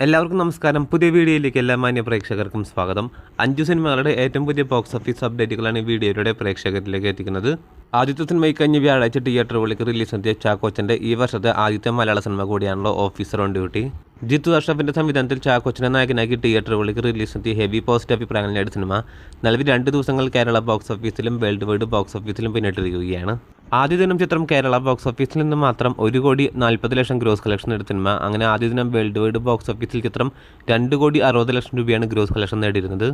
എല്ലാവർക്കും നമസ്കാരം. പുതിയ വീഡിയോയിലേക്ക് എല്ലാ മാന്യ പ്രേക്ഷകർക്കും സ്വാഗതം. 5 സിനിമകളുടെ ഏറ്റവും പുതിയ ബോക്സ് ഓഫീസ് അപ്ഡേറ്റുകളാണ് ഈ വീഡിയോയിലൂടെ പ്രേക്ഷകരിലേക്ക് എത്തിക്കുന്നത്. ആദ്യത്തെ സിനിമ കഴിഞ്ഞ വ്യാഴാഴ്ച തിയേറ്ററുകളിലേക്ക് റിലീസ് നടത്തിയ ചാക്കോച്ചൻ്റെ ഈ വർഷത്തെ ആദ്യത്തെ മലയാള സിനിമ കൂടിയാണല്ലോ ഓഫീസർ ഓൺ ഡ്യൂട്ടി. ജിത്തു അഷ്റഫിൻ്റെ സംവിധാനത്തിൽ ചാക്കോച്ചനെ നായകനാക്കി തിയേറ്ററുകളിലേക്ക് റിലീസ് നടത്തിയ ഹെവി പോസിറ്റീവ് അഭിപ്രായങ്ങൾ നേടിയ സിനിമ നിലവിൽ 2 ദിവസങ്ങൾ കേരള ബോക്സ് ഓഫീസിലും വേൾഡ് വൈഡ് ബോക്സ് ഓഫീസിലും പിന്നിട്ടിരിക്കുകയാണ്. ആദ്യ ദിനം ചിത്രം കേരള ബോക്സ് ഓഫീസിൽ നിന്ന് മാത്രം 1,40,00,000 ഗ്രോസ് കളക്ഷൻ നേടിയ സിനിമ. അങ്ങനെ ആദ്യ ദിനം വേൾഡ് വൈഡ് ബോക്സ് ഓഫീസിൽ ചിത്രം 2,60,00,000 രൂപയാണ് ഗ്രോസ് കളക്ഷൻ നേടിയിരുന്നത്.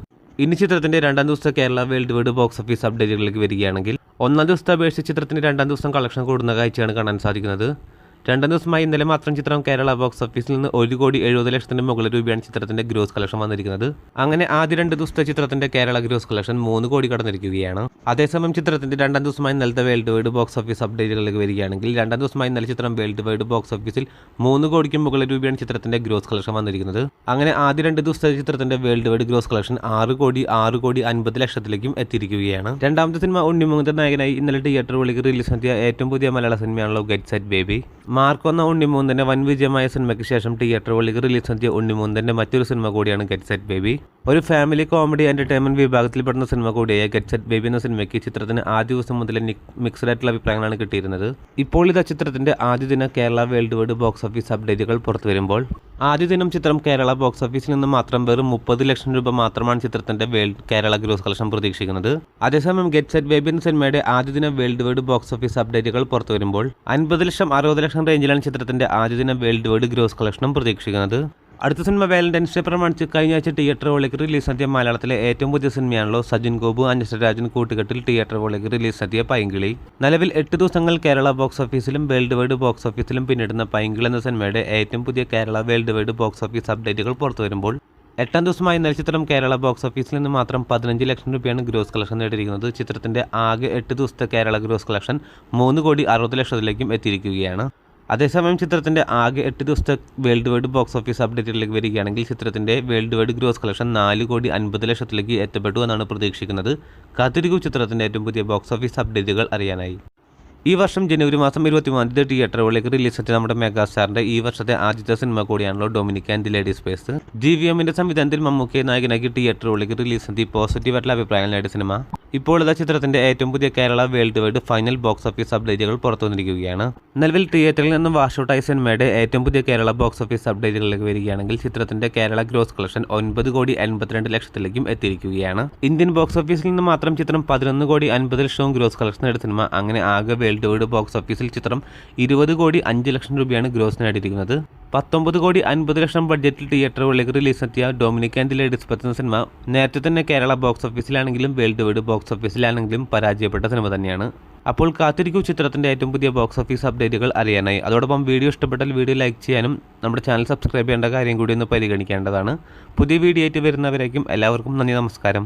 ഇനി ചിത്രത്തിന്റെ 2ാം ദിവസത്തെ Kerala world wide box office അപ്ഡേറ്റുകളിലേക്ക് വരികയാണെങ്കിൽ 1ാം ദിവസത്തെ അപേക്ഷിച്ച് ചിത്രത്തിന് 2ാം ദിവസം കളക്ഷൻ കൂടുന്ന കാഴ്ചയാണ് കാണാൻ സാധിക്കുന്നത്. 2ാം ദിവസമായി ഇന്നലെ മാത്രം ചിത്രം കേരള ബോക്സ് ഓഫീസിൽ നിന്ന് 1,70,00,000 മുകളിൽ രൂപയാണ് ചിത്രത്തിന്റെ ഗ്രോസ് കളക്ഷൻ വന്നിരിക്കുന്നത്. അങ്ങനെ ആദ്യ 2 ദിവസത്തെ ചിത്രത്തിന്റെ കേരള ഗ്രോസ് കളക്ഷൻ 3 കോടി കടന്നിരിക്കുകയാണ്. അതേസമയം ചിത്രത്തിന്റെ 2ാം ദിവസമായി ഇന്നലത്തെ വേൾഡ് വൈഡ് ബോക്സ് ഓഫീസ് അപ്ഡേറ്റുകളിലേക്ക് വരികയാണെങ്കിൽ 2ാം ദിവസമായി ഇന്നലെ ചിത്രം വേൾഡ് വൈഡ് ബോക്സ് ഓഫീസിൽ 3 കോടിക്ക് മുകളിൽ രൂപയാണ് ചിത്രത്തിന്റെ ഗ്രോസ് കളക്ഷൻ വന്നിരിക്കുന്നത്. അങ്ങനെ ആദ്യ 2 ദിവസത്തെ ചിത്രത്തിന്റെ വേൾഡ് വൈഡ് ഗ്രോസ് കളക്ഷൻ 6,50,00,000 എത്തിയിരിക്കുകയാണ്. രണ്ടാമത്തെ സിനിമ ഉണ്ണിമുകുന്ദൻ നായകനായി ഇന്നലെ തിയേറ്ററുകളിലേക്ക് റിലീസ് നടത്തിയ ഏറ്റവും പുതിയ മലയാള സിനിമയാണല്ലോ ഗെറ്റ് സെറ്റ് ബേബി. മാർക്ക് എന്ന ഉണ്ണിമുകുന്ദന്റെ വൻ വിജയമായ സിനിമയ്ക്ക് ശേഷം തിയേറ്ററുകളിലേക്ക് റിലീസ് നടത്തിയ ഉണ്ണിമുകുന്ദന്റെ മറ്റൊരു സിനിമ കൂടിയാണ് ഗെറ്റ് സെറ്റ് ബേബി. ഒരു ഫാമിലി കോമഡി എന്റർടൈൻമെന്റ് വിഭാഗത്തിൽപ്പെടുന്ന സിനിമ കൂടിയായ ഗെറ്റ് സെറ്റ് ബേബി എന്ന സിനിമയ്ക്ക് ചിത്രത്തിന് ആദ്യ ദിവസം മുതൽ മിക്സ്ഡ് ആയിട്ടുള്ള അഭിപ്രായങ്ങളാണ് കിട്ടിയിരുന്നത്. ഇപ്പോൾ ഇതാ ചിത്രത്തിന്റെ ആദ്യ ദിന Kerala world wide box office അപ്ഡേറ്റുകൾ പുറത്തു വരുമ്പോൾ ആദ്യ ദിനം ചിത്രം കേരള ബോക്സ് ഓഫീസിൽ നിന്ന് മാത്രം വെറും 30 ലക്ഷം രൂപ മാത്രമാണ് ചിത്രത്തിന്റെ കേരള ഗ്രോസ് കളക്ഷൻ പ്രതീക്ഷിക്കുന്നത്. അതേസമയം ഗെറ്റ് സെറ്റ് ബേബി എന്ന സിനിമയുടെ ആദ്യ ദിന വേൾഡ് വൈഡ് ബോക്സ് ഓഫീസ് അപ്ഡേറ്റുകൾ പുറത്തു വരുമ്പോൾ 50 ലക്ഷം 60 ലക്ഷം റേഞ്ചിലാണ് ചിത്രത്തിന്റെ ആദ്യ ദിന വേൾഡ് വൈഡ് ഗ്രോസ് കളക്ഷനും പ്രതീക്ഷിക്കുന്നത്. അടുത്ത സിനിമ വാലന്റൈൻസ് ഡേ പ്രമാണിച്ച് കഴിഞ്ഞ ആഴ്ച തിയേറ്ററുകളിലേക്ക് റിലീസ് നടത്തിയ മലയാളത്തിലെ ഏറ്റവും പുതിയ സിനിമയാണല്ലോ സജിൻ ഗോപു അഞ്ജസരാജൻ കൂട്ടുകെട്ടിൽ തിയേറ്ററുകളിലേക്ക് റിലീസ് നടത്തിയ പൈങ്കിളി. നിലവിൽ 8 ദിവസങ്ങൾ കേരള ബോക്സ് ഓഫീസിലും വേൾഡ് വൈഡ് ബോക്സ് ഓഫീസിലും പിന്നിടുന്ന പൈങ്കിളി എന്ന സിനിമയുടെ ഏറ്റവും പുതിയ Kerala world wide box office അപ്ഡേറ്റുകൾ പുറത്തു വരുമ്പോൾ 8ാം ദിവസമായി ഇന്നലെ ചിത്രം കേരള ബോക്സ് ഓഫീസിൽ നിന്ന് മാത്രം 15 ലക്ഷം രൂപയാണ് ഗ്രോസ് കളക്ഷൻ നേടിയിരിക്കുന്നത്. ചിത്രത്തിന്റെ ആകെ 8 ദിവസത്തെ കേരള ഗ്രോസ് കളക്ഷൻ 3,60,00,000 എത്തിയിരിക്കുകയാണ്. അതേസമയം ചിത്രത്തിന്റെ ആകെ 8 ദിവസത്തെ വേൾഡ് വൈഡ് ബോക്സ് ഓഫീസ് അപ്ഡേറ്റിലേക്ക് വരികയാണെങ്കിൽ ചിത്രത്തിന്റെ വേൾഡ് വൈഡ് ഗ്രോസ് കളക്ഷൻ 4,50,00,000 എത്തപ്പെട്ടു എന്നാണ് പ്രതീക്ഷിക്കുന്നത്. കാത്തിരിക്കൂ ചിത്രത്തിന്റെ ഏറ്റവും പുതിയ ബോക്സ് ഓഫീസ് അപ്ഡേറ്റുകൾ അറിയാനായി. ഈ വർഷം ജനുവരി മാസം 23 തിയേറ്ററുകളിലേക്ക് റിലീസ് ചെയ്ത നമ്മുടെ മെഗാസ്റ്റാറിന്റെ ഈ വർഷത്തെ ആദ്യത്തെ സിനിമ കൂടിയാണല്ലോ Dominic and the lady space. GVMന്റെ സംവിധാനത്തിൽ മമ്മൂക്കയെ നായകനാക്കി തിയേറ്ററുകളിലേക്ക് റിലീസ് ചെയ്ത പോസിറ്റീവ് ആയിട്ടുള്ള അഭിപ്രായങ്ങൾ നേടിയ സിനിമ ഇപ്പോൾ ഇതാ ചിത്രത്തിന്റെ ഏറ്റവും പുതിയ Kerala world wide final box office അപ്ഡേറ്റുകൾ പുറത്തു വന്നിരിക്കുകയാണ്. നിലവിൽ തിയേറ്ററിൽ നിന്നും വാഷൌട്ടായ സിനിമയുടെ ഏറ്റവും പുതിയ കേരള ബോക്സ് ഓഫീസ് അപ്ഡേറ്റുകളിലേക്ക് വരികയാണെങ്കിൽ ചിത്രത്തിന്റെ കേരള ഗ്രോസ് കളക്ഷൻ 9,82,00,000 എത്തിയിരിക്കുകയാണ്. ഇന്ത്യൻ ബോക്സ് ഓഫീസിൽ നിന്ന് മാത്രം ചിത്രം 11,50,00,000 ഗ്രോസ് കളക്ഷൻ നേടിയ സിനിമ. അങ്ങനെ ആകെ വേൾഡ് വൈഡ് ബോക്സ് ഓഫീസിൽ ചിത്രം 20,05,00,000 രൂപയാണ് ഗ്രോസ് നേടിയിരിക്കുന്നത്. 19,50,00,000 ബഡ്ജറ്റിൽ തിയേറ്ററുകളിലേക്ക് റിലീസ് നടത്തിയ Dominic and the lady space എന്ന സിനിമ നേരത്തെ തന്നെ കേരള ബോക്സ് ഓഫീസിലാണെങ്കിലും വേൾഡ് വൈഡ് ബോക്സ് ഓഫീസിലാണെങ്കിലും പരാജയപ്പെട്ട സിനിമ തന്നെയാണ്. അപ്പോൾ കാത്തിരിക്കൂ ചിത്രത്തിന്റെ ഏറ്റവും പുതിയ ബോക്സ് ഓഫീസ് അപ്ഡേറ്റുകൾ അറിയാനായി. അതോടൊപ്പം വീഡിയോ ഇഷ്ടപ്പെട്ടാൽ വീഡിയോ ലൈക്ക് ചെയ്യാനും നമ്മുടെ ചാനൽ സബ്സ്ക്രൈബ് ചെയ്യേണ്ട കാര്യം കൂടി ഒന്ന് പരിഗണിക്കേണ്ടതാണ്. പുതിയ വീഡിയോ ആയിട്ട് വരുന്നവരേക്കും എല്ലാവർക്കും നന്ദി, നമസ്കാരം.